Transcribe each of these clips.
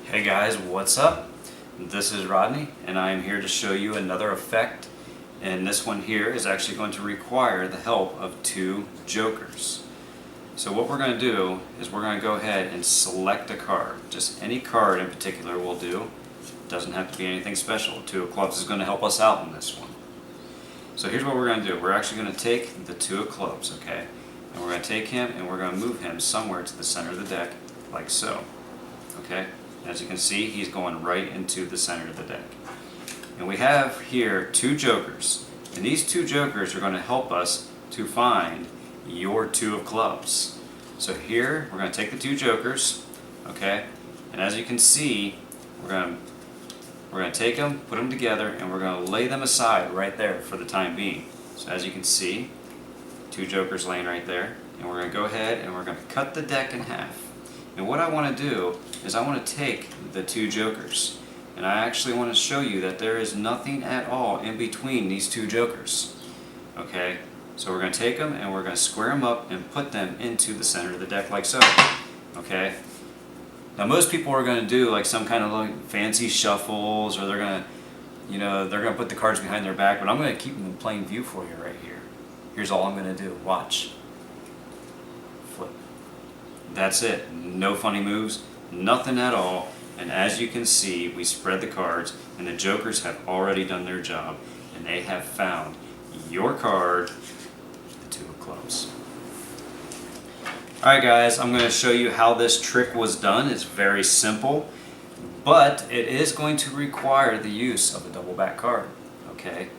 Hey guys, what's up? This is Rodney and I am here to show you another effect, and this one here is actually going to require the help of two jokers. So what we're going to do is we're going to go ahead and select a card. Just any card in particular will do. Doesn't have to be anything special. Two of clubs is going to help us out in this one. So here's what we're going to do. We're actually going to take the two of clubs, okay? And we're going to take him and we're going to move him somewhere to the center of the deck, like so. Okay? As you can see, he's going right into the center of the deck. And we have here two jokers. And these two jokers are going to help us to find your two of clubs. So here, we're going to take the two jokers, okay? And as you can see, we're going to take them, put them together, and we're going to lay them aside right there for the time being. So as you can see, two jokers laying right there. And we're going to go ahead and we're going to cut the deck in half. And what I want to do is I want to take the two jokers, and I actually want to show you that there is nothing at all in between these two jokers. Okay, so we're going to take them and we're going to square them up and put them into the center of the deck like so. Okay, now most people are going to do like some kind of like fancy shuffles, or they're going to, you know, they're going to put the cards behind their back, but I'm going to keep them in plain view for you right here. Here's all I'm going to do. Watch. Flip. That's it. No funny moves, nothing at all. And as you can see, we spread the cards and the jokers have already done their job, and they have found your card, the two of clubs. Alright guys, I'm going to show you how this trick was done. It's very simple, but it is going to require the use of a double back card. Okay?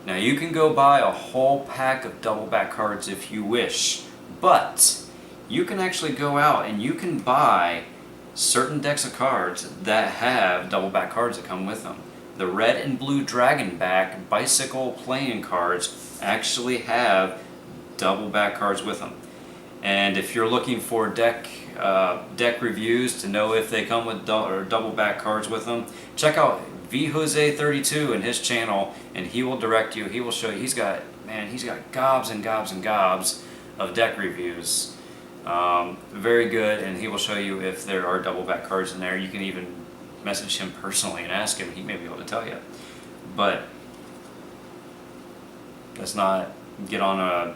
Now you can go buy a whole pack of double back cards if you wish, but you can actually go out and you can buy certain decks of cards that have double back cards that come with them. The red and blue dragon back bicycle playing cards actually have double back cards with them. And if you're looking for deck reviews to know if they come with double back cards with them, check out VJose32 and his channel, and he will direct you. He will show you. He's got gobs and gobs and gobs of deck reviews. Very good, and he will show you if there are double back cards in there. You can even message him personally and ask him. He may be able to tell you. But let's not get on a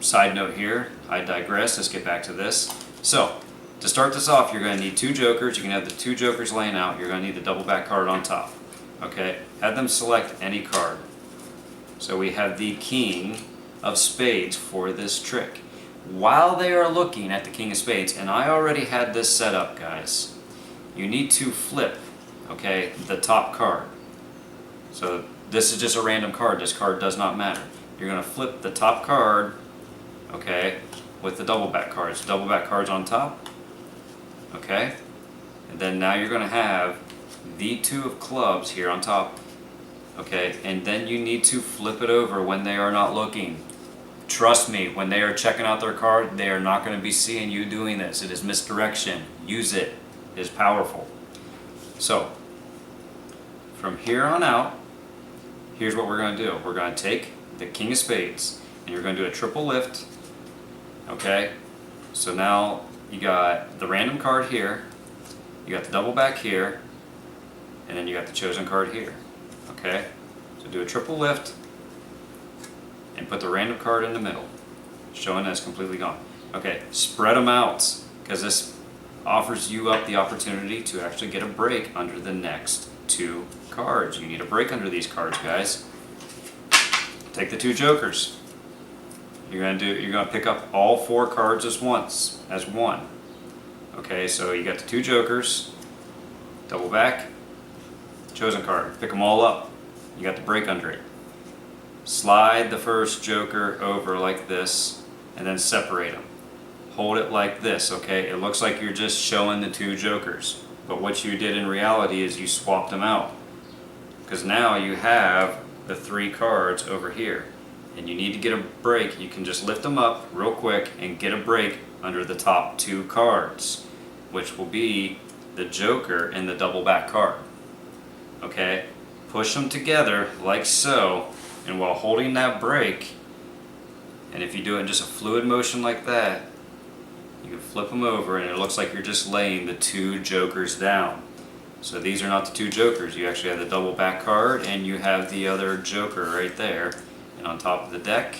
side note here. I digress. Let's get back to this. So, to start this off, you're going to need two jokers. You can have the two jokers laying out. You're going to need the double back card on top. Okay? Have them select any card. So we have the king of spades for this trick. While they are looking at the king of spades, and I already had this set up, guys, you need to flip, okay, the top card. So this is just a random card. This card does not matter. You're going to flip the top card, okay, with the double back cards. Double back cards on top, okay, and then now you're going to have the two of clubs here on top, okay, and then you need to flip it over when they are not looking. Trust me, when they are checking out their card, they are not going to be seeing you doing this. It is misdirection. Use it. It is powerful. So, from here on out, here's what we're going to do. We're going to take the king of spades, and you're going to do a triple lift. Okay? So now you got the random card here, you got the double back here, and then you got the chosen card here. Okay? So do a triple lift, and put the random card in the middle, showing that it's completely gone. Okay, spread them out, because this offers you up the opportunity to actually get a break under the next two cards. You need a break under these cards, guys. Take the two jokers. You're gonna pick up all four cards as one. Okay, so you got the two jokers, double back, chosen card. Pick them all up. You got the break under it. Slide the first joker over like this, and then separate them. Hold it like this, okay? It looks like you're just showing the two jokers. But what you did in reality is you swapped them out. Because now you have the 3 cards over here. And you need to get a break. You can just lift them up real quick and get a break under the top 2 cards, which will be the Joker and the double back card. Okay? Push them together like so, and while holding that break, and if you do it in just a fluid motion like that, you can flip them over and it looks like you're just laying the 2 Jokers down. So these are not the 2 Jokers. You actually have the double back card and you have the other Joker right there. And on top of the deck,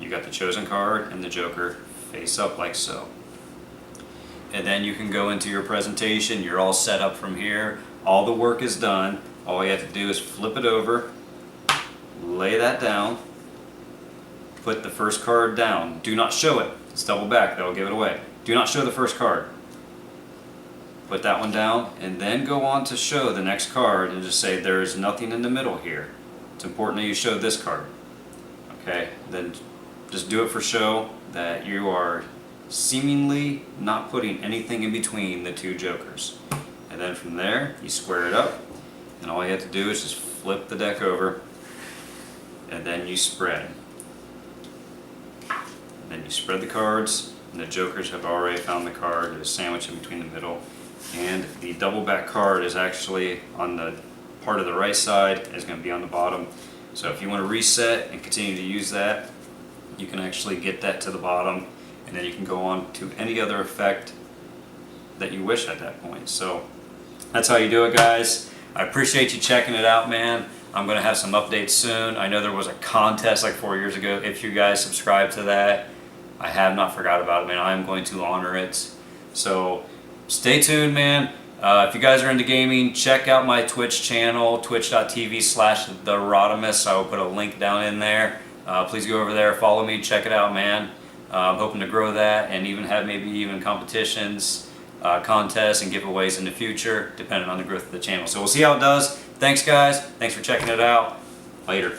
you got the chosen card and the Joker face up like so. And then you can go into your presentation. You're all set up from here. All the work is done. All you have to do is flip it over, lay that down, put the first card down. Do not show it. It's double back. That will give it away. Do not show the first card. Put that one down and then go on to show the next card and just say there is nothing in the middle here. It's important that you show this card. Okay, then just do it for show that you are seemingly not putting anything in between the 2 Jokers. And then from there, you square it up, and all you have to do is just flip the deck over, and then you spread. And then you spread the cards, and the Jokers have already found the card. There's a sandwich in between the middle, and the double back card is actually on the part of the right side, is going to be on the bottom. So if you want to reset and continue to use that, you can actually get that to the bottom, and then you can go on to any other effect that you wish at that point. So that's how you do it, guys. I appreciate you checking it out, man. I'm going to have some updates soon. I know there was a contest like 4 years ago. If you guys subscribe to that, I have not forgot about it, man. I'm going to honor it. So stay tuned, man. If you guys are into gaming, check out my Twitch channel, twitch.tv/TheRodimus. I will put a link down in there. Please go over there, follow me, check it out, man. I'm hoping to grow that and even have maybe even competitions, contests, and giveaways in the future, depending on the growth of the channel. So we'll see how it does. Thanks, guys. Thanks for checking it out. Later.